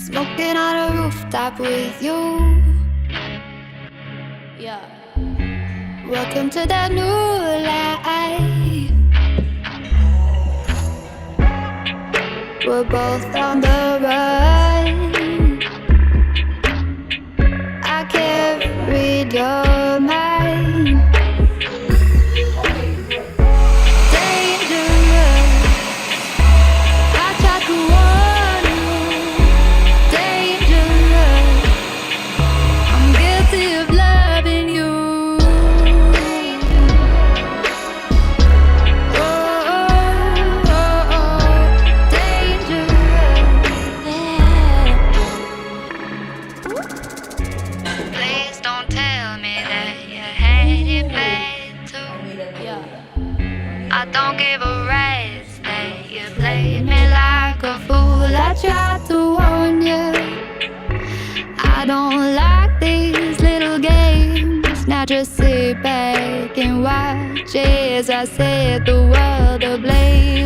Smoking on a rooftop with you. Yeah. Welcome to the new life. We're both on the run. I can't read your mind. Dangerous. I tried to warn you. Dangerous. I'm guilty of loving you. Oh, oh, oh, oh. Dangerous. Yeah. Please don't tell me that you had it bad too. Yeah. I don't give a rat's that you played me like a fool. I tried to warn you. I don't like these little games. Now just sit back and watch as I set the world ablaze.